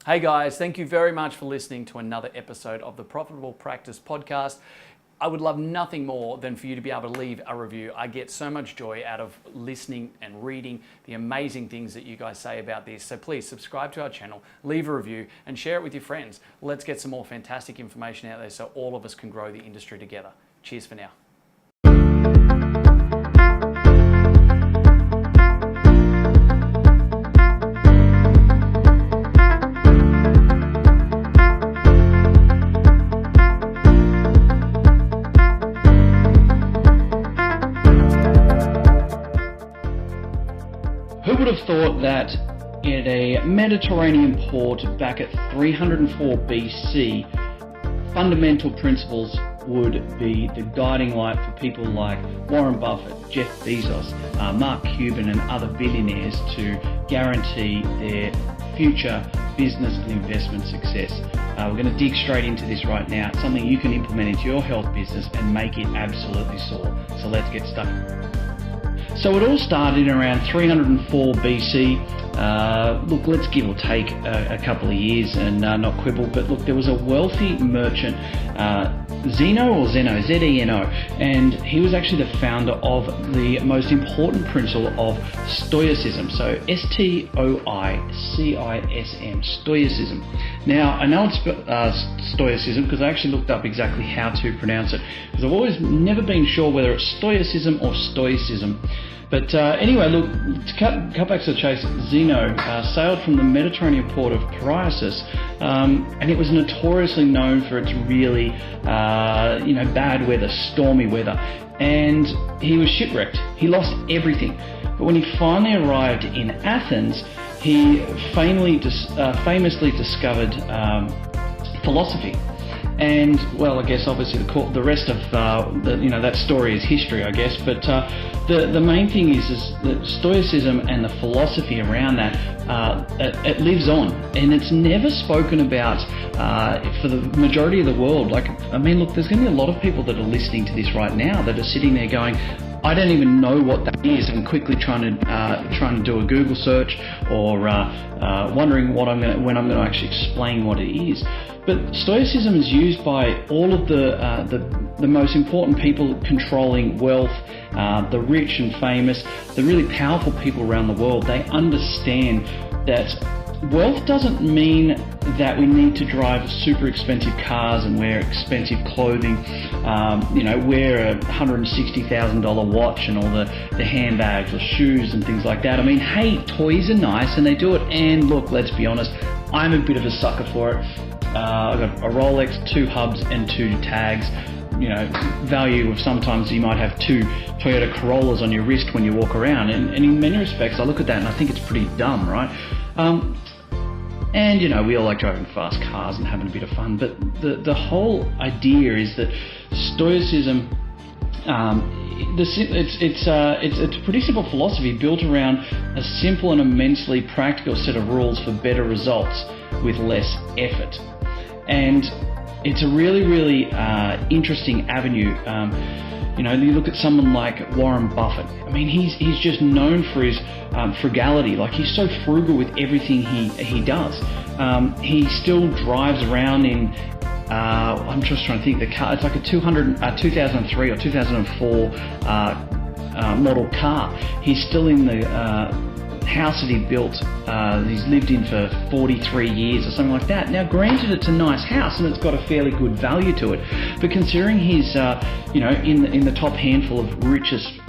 Hey guys, thank you very much for listening to another episode of the Profitable Practice Podcast. I would love nothing more than for you to be able to leave a review. I get so much joy out of listening and reading the amazing things that you guys say about this. So please subscribe to our channel, leave a review, and share it with your friends. Let's get some more fantastic information out there so all of us can grow the industry together. Cheers for now. Who would have thought that in a Mediterranean port back at 304 BC, fundamental principles would be the guiding light for people like Warren Buffett, Jeff Bezos, Mark Cuban and other billionaires to guarantee their future business and investment success. We're going to dig straight into this right now. It's something you can implement into your health business and make it absolutely soar. So let's get stuck. So it all started in around 304 BC. Look, let's give or take a couple of years and not quibble, but look, there was a wealthy merchant, Zeno, Z-E-N-O, and he was actually the founder of the most important principle of Stoicism. So S-T-O-I-C-I-S-M, Stoicism. Now, I know it's Stoicism because I actually looked up exactly how to pronounce it, because I've always never been sure whether it's Stoicism or Stoicism. But anyway, look, to cut back to the chase, Zeno sailed from the Mediterranean port of Piraeus, and it was notoriously known for its really, bad weather, stormy weather, and he was shipwrecked. He lost everything. But when he finally arrived in Athens, he famously discovered philosophy. And well, I guess obviously the rest of that story is history, I guess. But the main thing is that Stoicism and the philosophy around that it lives on, and it's never spoken about for the majority of the world. Like, I mean, look, there's going to be a lot of people that are listening to this right now that are sitting there going, I don't even know what that is, and quickly trying to do a Google search or wondering when I'm going to actually explain what it is. But Stoicism is used by all of the most important people controlling wealth, the rich and famous, the really powerful people around the world. They understand that wealth doesn't mean that we need to drive super expensive cars and wear expensive clothing, wear a $160,000 watch and all the handbags or shoes and things like that. I mean, hey, toys are nice and they do it. And look, let's be honest, I'm a bit of a sucker for it. I've got a Rolex, 2 hubs and 2 tags. Value of sometimes you might have 2 Toyota Corollas on your wrist when you walk around. And in many respects, I look at that and I think it's pretty dumb, right? And we all like driving fast cars and having a bit of fun. But the whole idea is that Stoicism, it's a pretty simple philosophy built around a simple and immensely practical set of rules for better results with less effort. And it's a really, really interesting avenue. You look at someone like Warren Buffett. I mean, he's just known for his frugality. Like, he's so frugal with everything he does. He still drives around in, I'm just trying to think, the car. It's like a 2003 or 2004 model car. He's still in the house that he built, he's lived in for 43 years or something like that. Now, granted, it's a nice house and it's got a fairly good value to it, but considering he's in the top handful of richest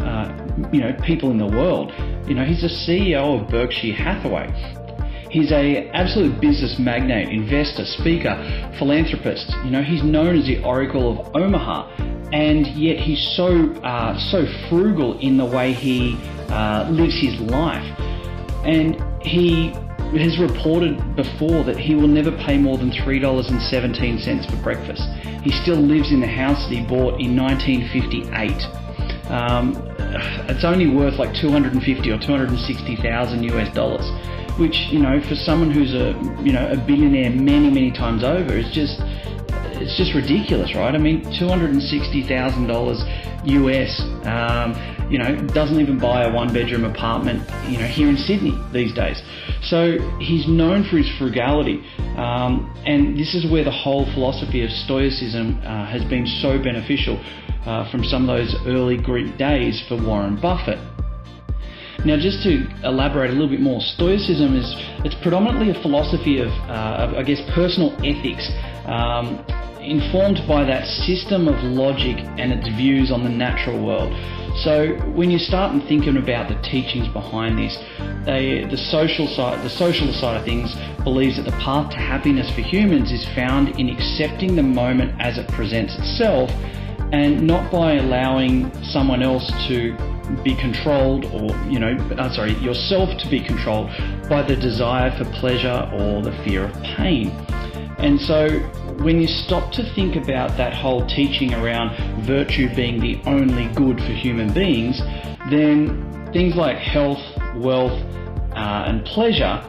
people in the world, he's the CEO of Berkshire Hathaway. He's a absolute business magnate, investor, speaker, philanthropist. He's known as the Oracle of Omaha, and yet he's so frugal in the way he lives his life. And he has reported before that he will never pay more than $3.17 for breakfast. He still lives in the house that he bought in 1958. It's only worth like $250,000 or $260,000 US, which, for someone who's a billionaire many times over, it's just ridiculous, right? I mean, $260,000 US, doesn't even buy a 1-bedroom apartment, here in Sydney these days. So he's known for his frugality, and this is where the whole philosophy of Stoicism has been so beneficial from some of those early Greek days for Warren Buffett. Now, just to elaborate a little bit more, Stoicism it's predominantly a philosophy of I guess, personal ethics, informed by that system of logic and its views on the natural world. So when you start and thinking about the teachings behind this, the socialist side of things believes that the path to happiness for humans is found in accepting the moment as it presents itself, and not by allowing someone else to be controlled, or yourself to be controlled by the desire for pleasure or the fear of pain. And so when you stop to think about that whole teaching around virtue being the only good for human beings, then things like health, wealth, and pleasure,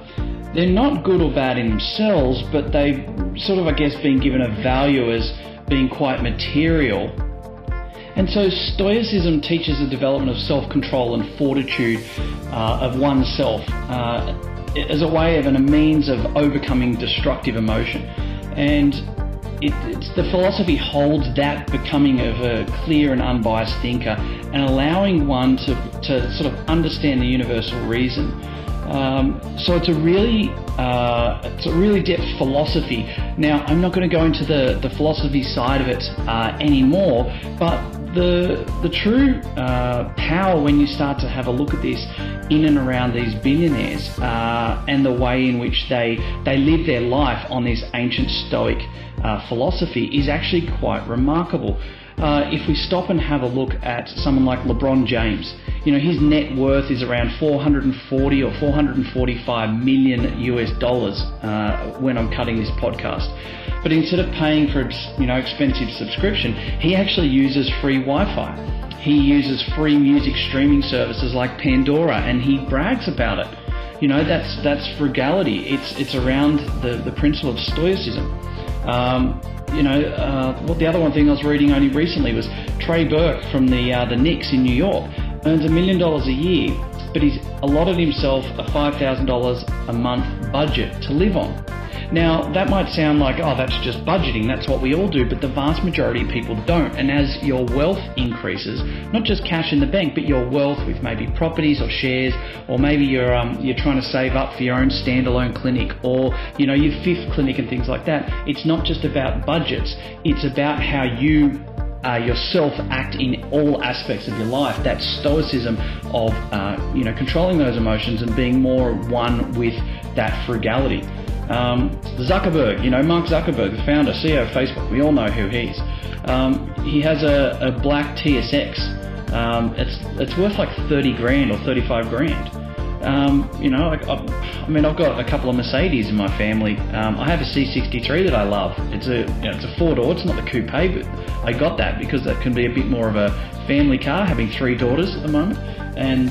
they're not good or bad in themselves, but they've sort of, I guess, been given a value as being quite material. And so Stoicism teaches the development of self-control and fortitude of oneself as a way of and a means of overcoming destructive emotion. And the philosophy holds that becoming of a clear and unbiased thinker and allowing one to sort of understand the universal reason. So it's a really depth philosophy. Now, I'm not going to go into the philosophy side of it anymore, but the true power when you start to have a look at this in and around these billionaires and the way in which they live their life on this ancient Stoic philosophy is actually quite remarkable. If we stop and have a look at someone like LeBron James, his net worth is around 440 or 445 million US dollars when I'm cutting this podcast. But instead of paying for expensive subscription, he actually uses free Wi-Fi. He uses free music streaming services like Pandora, and he brags about it. That's frugality. It's around the principle of Stoicism. The other one thing I was reading only recently was Trey Burke from the Knicks in New York earns $1 million a year, but he's allotted himself a $5,000 a month budget to live on. Now, that might sound like, oh, that's just budgeting, that's what we all do, but the vast majority of people don't. And as your wealth increases, not just cash in the bank, but your wealth with maybe properties or shares, or maybe you're trying to save up for your own standalone clinic, or your fifth clinic and things like that. It's not just about budgets, it's about how you yourself act in all aspects of your life. That stoicism of controlling those emotions and being more one with that frugality. Zuckerberg, Mark Zuckerberg, the founder, CEO of Facebook, we all know who he is. He has a black TSX. It's worth like 30 grand or 35 grand. I've got a couple of Mercedes in my family. I have a C63 that I love. It's a four-door. It's not the coupe, but I got that because that can be a bit more of a family car, having 3 daughters at the moment. And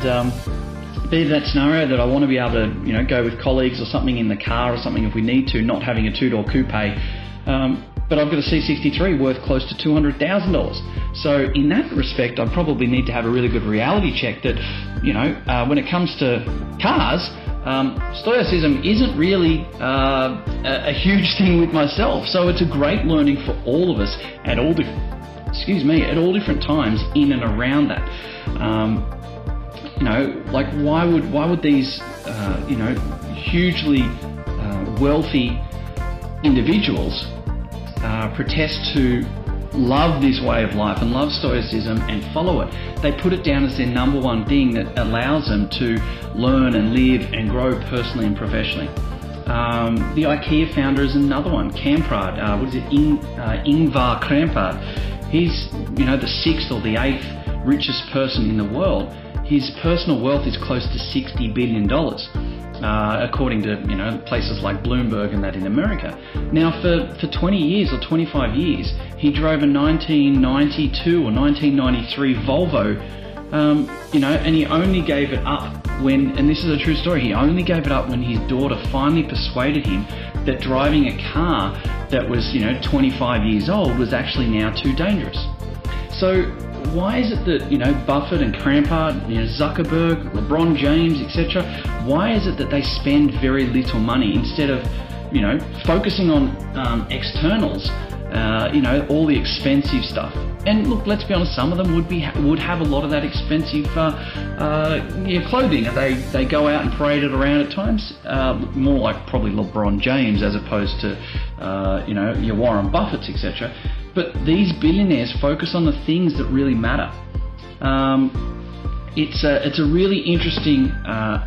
be that scenario that I want to be able to, go with colleagues or something in the car or something if we need to, not having a 2-door coupe. But I've got a C63 worth close to $200,000. So in that respect, I probably need to have a really good reality check that, when it comes to cars, stoicism isn't really a huge thing with myself. So it's a great learning for all of us at all different times in and around that. Why would these, hugely wealthy individuals protest to love this way of life and love stoicism and follow it? They put it down as their number one thing that allows them to learn and live and grow personally and professionally. The IKEA founder is another one, Kamprad. Ingvar Kamprad. He's, the 6th or the 8th richest person in the world. His personal wealth is close to $60 billion, according to places like Bloomberg and that in America. Now, for 20 years or 25 years, he drove a 1992 or 1993 Volvo, and he only gave it up when, and this is a true story, he only gave it up when his daughter finally persuaded him that driving a car that was 25 years old was actually now too dangerous. So why is it that, Buffett and Crampart, Zuckerberg, LeBron James, etc., why is it that they spend very little money instead of, focusing on externals, all the expensive stuff? And look, let's be honest, some of them would have a lot of that expensive clothing. They go out and parade it around at times, more like probably LeBron James as opposed to, your Warren Buffetts, etc. But these billionaires focus on the things that really matter. It's a really interesting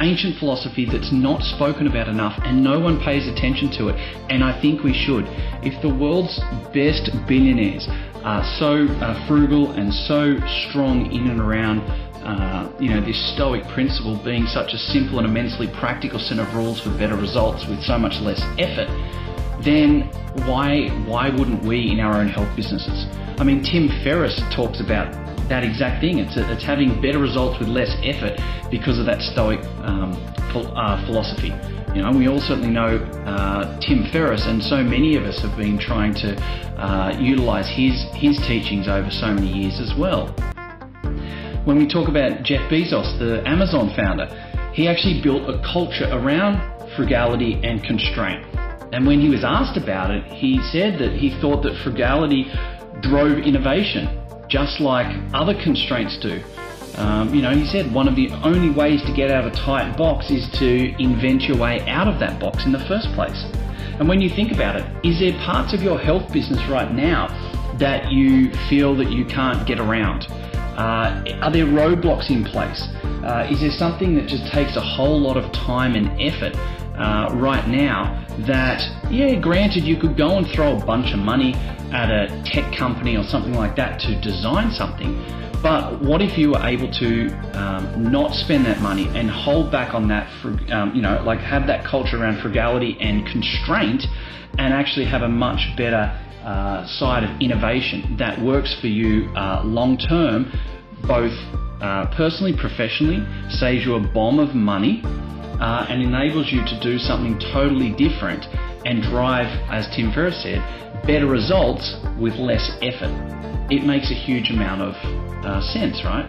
ancient philosophy that's not spoken about enough, and no one pays attention to it, and I think we should. If the world's best billionaires are so frugal and so strong in and around this stoic principle, being such a simple and immensely practical set of rules for better results with so much less effort, then why wouldn't we in our own health businesses? I mean, Tim Ferriss talks about that exact thing. It's having better results with less effort because of that stoic philosophy. We all certainly know Tim Ferriss, and so many of us have been trying to utilize his teachings over so many years as well. When we talk about Jeff Bezos, the Amazon founder, he actually built a culture around frugality and constraint. And when he was asked about it, he said that he thought that frugality drove innovation, just like other constraints do. He said one of the only ways to get out of a tight box is to invent your way out of that box in the first place. And when you think about it, is there parts of your health business right now that you feel that you can't get around? Are there roadblocks in place? Is there something that just takes a whole lot of time and effort right now that, granted, you could go and throw a bunch of money at a tech company or something like that to design something, but what if you were able to not spend that money and hold back on that, have that culture around frugality and constraint, and actually have a much better side of innovation that works for you long term, both personally, professionally, saves you a bomb of money, and enables you to do something totally different and drive, as Tim Ferriss said, better results with less effort. It makes a huge amount of sense, right?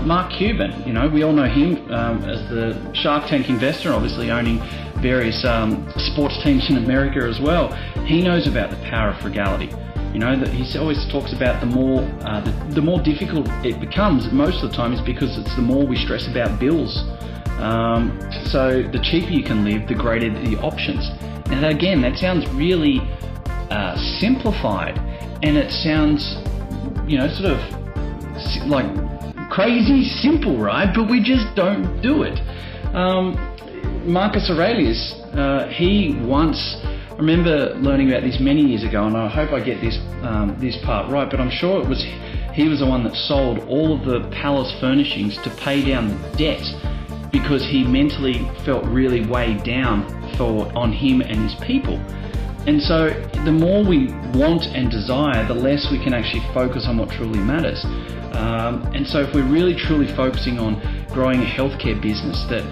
Mark Cuban, we all know him as the Shark Tank investor, obviously owning various sports teams in America as well. He knows about the power of frugality. That he always talks about the more difficult it becomes most of the time is because it's the more we stress about bills. So the cheaper you can live, the greater the options. And again, that sounds really simplified, and it sounds, sort of like crazy simple, right? But we just don't do it. Marcus Aurelius, he once, I remember learning about this many years ago, and I hope I get this part right, but I'm sure he was the one that sold all of the palace furnishings to pay down the debt, because he mentally felt really weighed down on him and his people. And so the more we want and desire, the less we can actually focus on what truly matters. And so if we're really truly focusing on growing a healthcare business that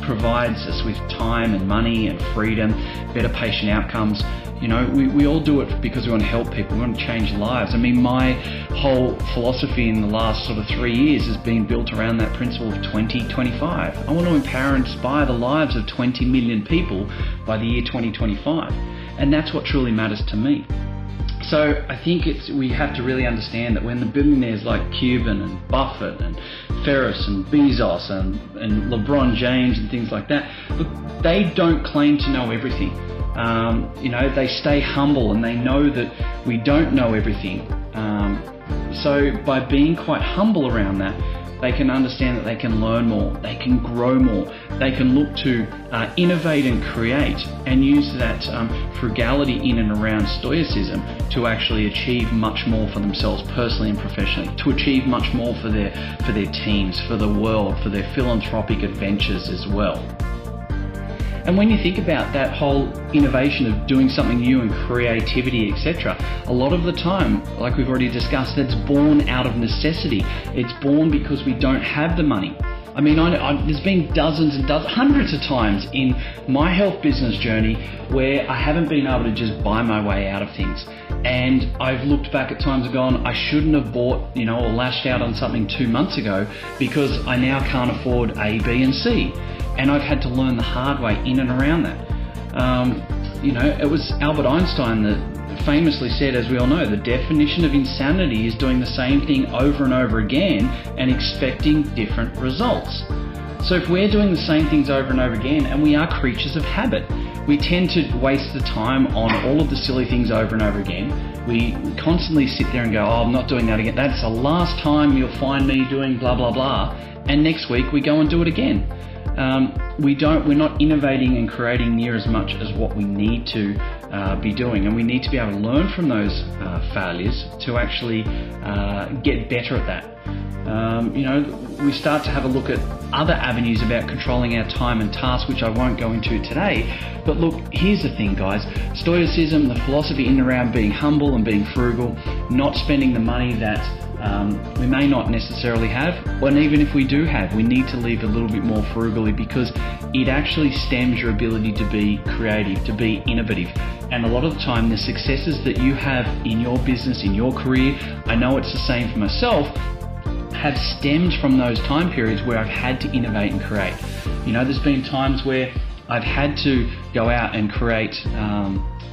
provides us with time and money and freedom, better patient outcomes, we all do it because we want to help people, we want to change lives. I mean, my whole philosophy in the last sort of 3 years has been built around that principle of 2025. I want to empower and inspire the lives of 20 million people by the year 2025. And that's what truly matters to me. So I think we have to really understand that when the billionaires like Cuban and Buffett and Ferriss and Bezos and LeBron James and things like that, look, they don't claim to know everything. They stay humble, and they know that we don't know everything. So by being quite humble around that, they can understand that they can learn more, they can grow more, they can look to innovate and create, and use that frugality in and around stoicism to actually achieve much more for themselves personally and professionally, to achieve much more for their teams, for the world, for their philanthropic adventures as well. And when you think about that whole innovation of doing something new and creativity, etc., a lot of the time, like we've already discussed, it's born out of necessity. It's born because we don't have the money. I mean, there's been dozens and dozens, hundreds of times in my health business journey where I haven't been able to just buy my way out of things. And I've looked back at times and gone, I shouldn't have bought, or lashed out on something 2 months ago because I now can't afford A, B, and C. And I've had to learn the hard way in and around that. It was Albert Einstein that famously said, as we all know, the definition of insanity is doing the same thing over and over again and expecting different results. So if we're doing the same things over and over again, and we are creatures of habit, we tend to waste the time on all of the silly things over and over again. We constantly sit there and go, oh, I'm not doing that again. That's the last time you'll find me doing blah, blah, blah. And next week we go and do it again. We're not innovating and creating near as much as what we need to be doing, and we need to be able to learn from those failures to actually get better at that. We start to have a look at other avenues about controlling our time and tasks, which I won't go into today. But look, here's the thing, guys. Stoicism, the philosophy in and around being humble and being frugal, not spending the money that we may not necessarily have, and even if we do have, we need to leave a little bit more frugally, because it actually stems your ability to be creative, to be innovative. And a lot of the time, the successes that you have in your business, in your career, I know it's the same for myself, have stemmed from those time periods where I've had to innovate and create. There's been times where I've had to go out and create.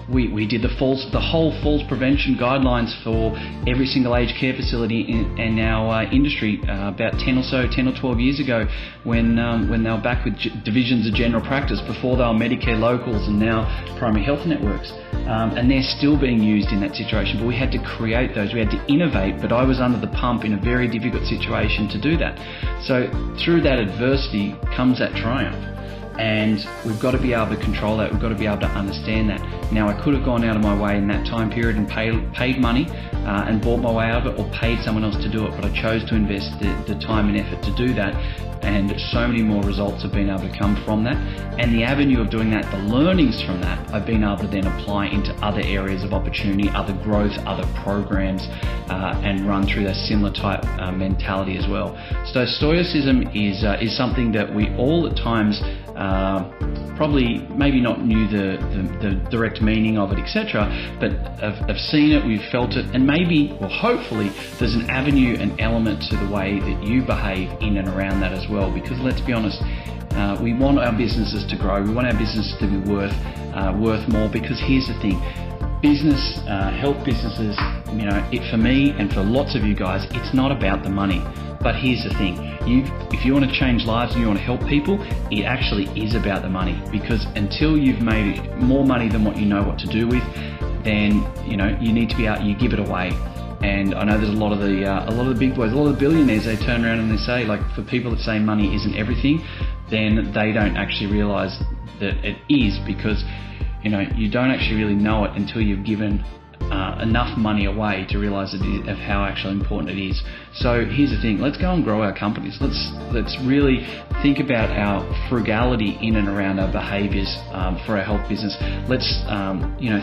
We did the whole falls prevention guidelines for every single aged care facility in our industry about 10 or 12 years ago, when they were back with divisions of general practice, before they were Medicare locals and now primary health networks, and they're still being used in that situation. But we had to create those, we had to innovate, but I was under the pump in a very difficult situation to do that. So through that adversity comes that triumph. And we've got to be able to control that. We've got to be able to understand that. Now, I could have gone out of my way in that time period and paid money and bought my way out of it, or paid someone else to do it, but I chose to invest the time and effort to do that. And so many more results have been able to come from that. And the avenue of doing that, the learnings from that, I've been able to then apply into other areas of opportunity, other growth, other programs, and run through that similar type mentality as well. So stoicism is something that we all at times probably maybe not knew the direct meaning of it, etc., but have seen it, we've felt it, and maybe, or hopefully, there's an avenue, an element to the way that you behave in and around that as well. Because let's be honest, we want our businesses to grow, we want our businesses to be worth more. Because here's the thing, health businesses, for me and for lots of you guys, it's not about the money. But here's the thing, if you want to change lives and you want to help people, it actually is about the money. Because until you've made more money than what you know what to do with, then you need to be out, you give it away. And I know there's a lot of the big boys, a lot of the billionaires, they turn around and they say, like, for people that say money isn't everything, then they don't actually realize that it is. Because you don't actually really know it until you've given enough money away to realize of how actually important it is. So here's the thing, let's go and grow our companies. Let's really think about our frugality in and around our behaviors for our health business. Let's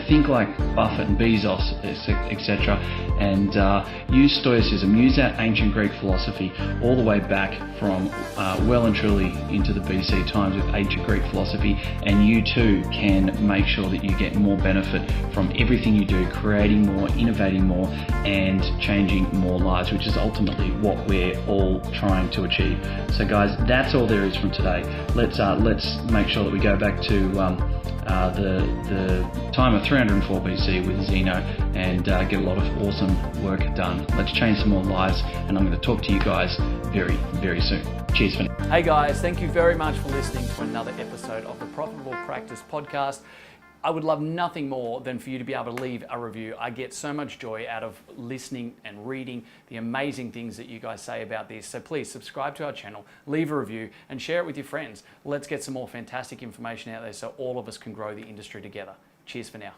think like Buffett and Bezos, etc., and use stoicism, use that ancient Greek philosophy all the way back from well and truly into the BC times with ancient Greek philosophy, and you too can make sure that you get more benefit from everything you do, creating more, innovating more, and changing more lives, which is ultimately what we're all trying to achieve. So guys, that's all there is from today. Let's make sure that we go back to the time of 304 BC with Zeno and get a lot of awesome work done. Let's change some more lives, and I'm going to talk to you guys very, very soon. Cheers for now. Hey guys, thank you very much for listening to another episode of the Profitable Practice Podcast. I would love nothing more than for you to be able to leave a review. I get so much joy out of listening and reading the amazing things that you guys say about this. So please subscribe to our channel, leave a review, and share it with your friends. Let's get some more fantastic information out there so all of us can grow the industry together. Cheers for now.